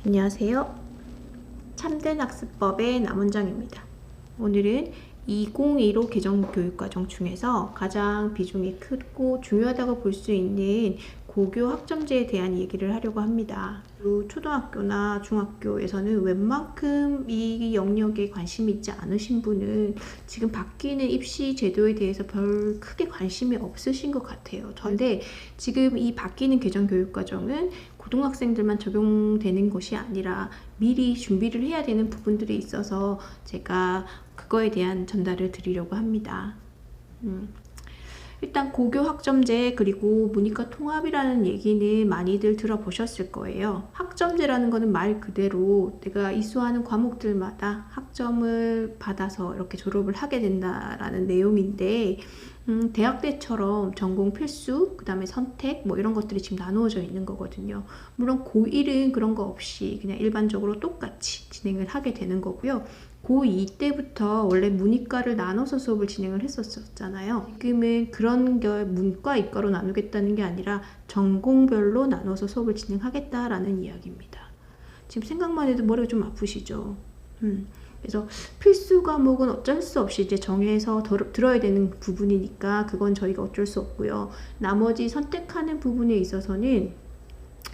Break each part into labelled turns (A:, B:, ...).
A: 안녕하세요. 참된 학습법의 남원장입니다. 오늘은 2015 개정교육과정 중에서 가장 비중이 크고 중요하다고 볼 수 있는 고교 학점제에 대한 얘기를 하려고 합니다. 초등학교나 중학교에서는 웬만큼 이 영역에 관심이 있지 않으신 분은 지금 바뀌는 입시 제도에 대해서 별 크게 관심이 없으신 것 같아요. 그런데 지금 이 바뀌는 개정교육과정은 고등학생들만 적용되는 것이 아니라 미리 준비를 해야 되는 부분들이 있어서 제가 그거에 대한 전달을 드리려고 합니다. 일단 고교 학점제 그리고 문이과 통합이라는 얘기는 많이들 들어보셨을 거예요. 학점제라는 거는 말 그대로 내가 이수하는 과목들마다 학점을 받아서 이렇게 졸업을 하게 된다라는 내용인데 대학 때처럼 전공 필수, 그 다음에 선택 뭐 이런 것들이 지금 나누어져 있는 거거든요. 물론 고1은 그런 거 없이 그냥 일반적으로 똑같이 진행을 하게 되는 거고요. 고2 때부터 원래 문이과를 나눠서 수업을 진행을 했었잖아요. 지금은 그런 게 문과, 이과로 나누겠다는 게 아니라 전공별로 나눠서 수업을 진행하겠다라는 이야기입니다. 지금 생각만 해도 머리가 좀 아프시죠? 그래서 필수 과목은 어쩔 수 없이 이제 정해서 들어야 되는 부분이니까 그건 저희가 어쩔 수 없고요. 나머지 선택하는 부분에 있어서는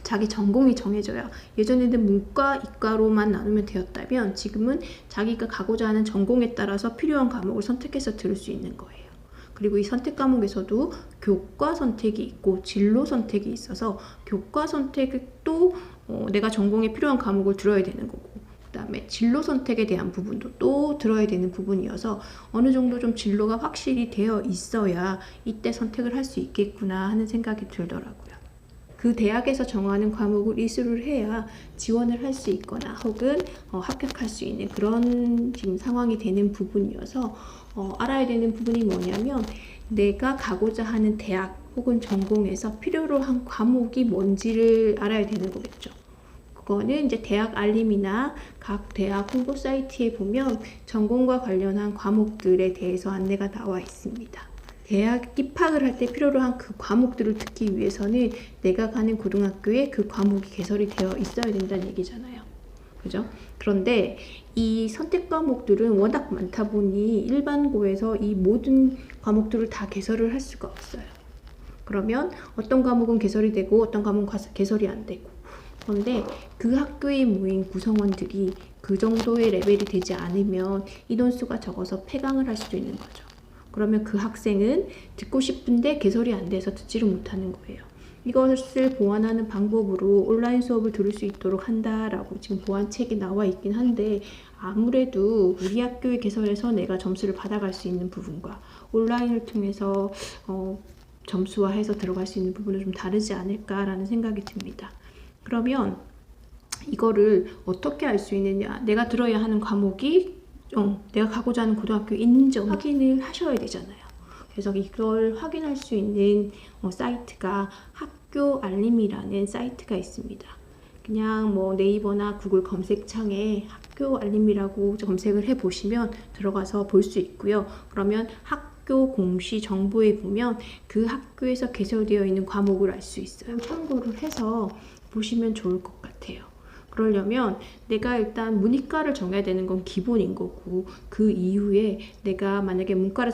A: 자기 전공이 정해져야, 예전에는 문과, 이과로만 나누면 되었다면 지금은 자기가 가고자 하는 전공에 따라서 필요한 과목을 선택해서 들을 수 있는 거예요. 그리고 이 선택 과목에서도 교과 선택이 있고 진로 선택이 있어서 교과 선택도 내가 전공에 필요한 과목을 들어야 되는 거고, 그 다음에 진로 선택에 대한 부분도 또 들어야 되는 부분이어서 어느 정도 좀 진로가 확실히 되어 있어야 이때 선택을 할 수 있겠구나 하는 생각이 들더라고요. 그 대학에서 정하는 과목을 이수를 해야 지원을 할 수 있거나 혹은 합격할 수 있는 그런 지금 상황이 되는 부분이어서 알아야 되는 부분이 뭐냐면 내가 가고자 하는 대학 혹은 전공에서 필요로 한 과목이 뭔지를 알아야 되는 거겠죠. 그거는 이제 대학 알림이나 각 대학 홍보 사이트에 보면 전공과 관련한 과목들에 대해서 안내가 나와 있습니다. 대학 입학을 할 때 필요로 한 그 과목들을 듣기 위해서는 내가 가는 고등학교에 그 과목이 개설이 되어 있어야 된다는 얘기잖아요. 그죠? 그런데 이 선택 과목들은 워낙 많다 보니 일반고에서 이 모든 과목들을 다 개설을 할 수가 없어요. 그러면 어떤 과목은 개설이 되고 어떤 과목은 개설이 안 되고, 그런데 그 학교에 모인 구성원들이 그 정도의 레벨이 되지 않으면 인원수가 적어서 폐강을 할 수도 있는 거죠. 그러면 그 학생은 듣고 싶은데 개설이 안 돼서 듣지를 못하는 거예요. 이것을 보완하는 방법으로 온라인 수업을 들을 수 있도록 한다라고 지금 보완책이 나와 있긴 한데, 아무래도 우리 학교에 개설해서 내가 점수를 받아갈 수 있는 부분과 온라인을 통해서 점수화해서 들어갈 수 있는 부분은 좀 다르지 않을까라는 생각이 듭니다. 그러면 이거를 어떻게 알 수 있느냐? 내가 들어야 하는 과목이 내가 가고자 하는 고등학교에 있는지 확인을 하셔야 되잖아요. 그래서 이걸 확인할 수 있는 사이트가 학교 알림이라는 사이트가 있습니다. 그냥 뭐 네이버나 구글 검색창에 학교 알림이라고 검색을 해보시면 들어가서 볼 수 있고요. 그러면 학교 공시 정보에 보면 그 학교에서 개설되어 있는 과목을 알 수 있어요. 참고를 해서 보시면 좋을 것 같아요. 그러려면 내가 일단 문이과를 정해야 되는 건 기본인 거고, 그 이후에 내가 만약에 문과를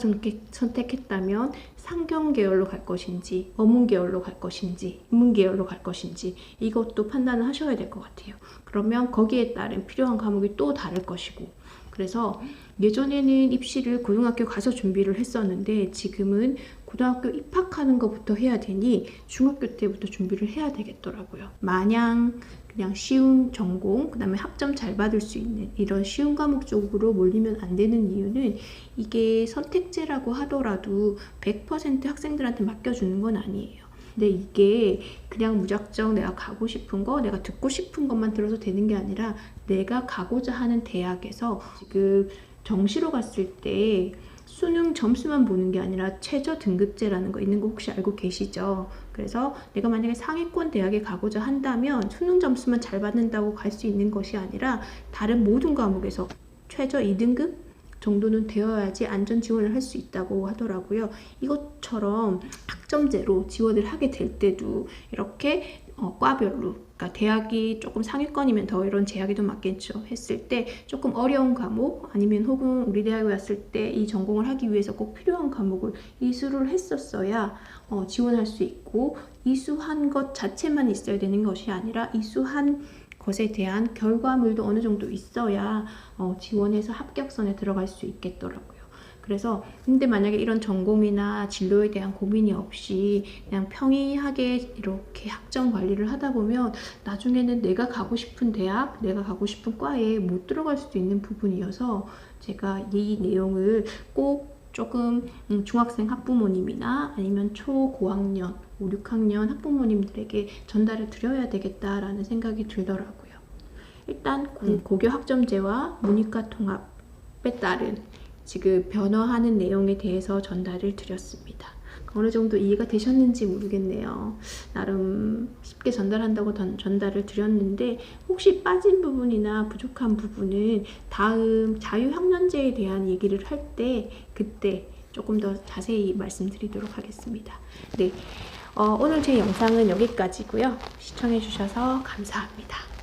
A: 선택했다면 상경 계열로 갈 것인지 어문 계열로 갈 것인지 인문 계열로 갈 것인지 이것도 판단을 하셔야 될 것 같아요. 그러면 거기에 따른 필요한 과목이 또 다를 것이고, 그래서 예전에는 입시를 고등학교 가서 준비를 했었는데 지금은 고등학교 입학하는 것부터 해야 되니 중학교 때부터 준비를 해야 되겠더라고요. 마냥 그냥 쉬운 전공, 그 다음에 학점 잘 받을 수 있는 이런 쉬운 과목 쪽으로 몰리면 안 되는 이유는 이게 선택제라고 하더라도 100% 학생들한테 맡겨주는 건 아니에요. 근데 이게 그냥 무작정 내가 가고 싶은 거, 내가 듣고 싶은 것만 들어서 되는 게 아니라 내가 가고자 하는 대학에서 지금 정시로 갔을 때 수능 점수만 보는 게 아니라 최저 등급제라는 거 있는 거 혹시 알고 계시죠? 그래서 내가 만약에 상위권 대학에 가고자 한다면 수능 점수만 잘 받는다고 갈 수 있는 것이 아니라 다른 모든 과목에서 최저 2등급 정도는 되어야지 안전 지원을 할 수 있다고 하더라고요. 이것처럼 학점제로 지원을 하게 될 때도 이렇게 과별로 그러니까 대학이 조금 상위권이면 더 이런 제약이 좀 맞겠죠. 했을 때 조금 어려운 과목 아니면 혹은 우리 대학에 왔을 때 이 전공을 하기 위해서 꼭 필요한 과목을 이수를 했었어야 지원할 수 있고, 이수한 것 자체만 있어야 되는 것이 아니라 이수한 것에 대한 결과물도 어느 정도 있어야 지원해서 합격선에 들어갈 수 있겠더라고요. 그래서 근데 만약에 이런 전공이나 진로에 대한 고민이 없이 그냥 평이하게 이렇게 학점 관리를 하다 보면 나중에는 내가 가고 싶은 대학, 내가 가고 싶은 과에 못 들어갈 수도 있는 부분이어서 제가 이 내용을 꼭 조금 중학생 학부모님이나 아니면 초고학년, 5, 6학년 학부모님들에게 전달을 드려야 되겠다라는 생각이 들더라고요. 일단 고교 학점제와 문이과 통합에 따른 지금 변화하는 내용에 대해서 전달을 드렸습니다. 어느 정도 이해가 되셨는지 모르겠네요. 나름 쉽게 전달한다고 전달을 드렸는데 혹시 빠진 부분이나 부족한 부분은 다음 자유학년제에 대한 얘기를 할 때 그때 조금 더 자세히 말씀드리도록 하겠습니다. 네, 오늘 제 영상은 여기까지고요. 시청해주셔서 감사합니다.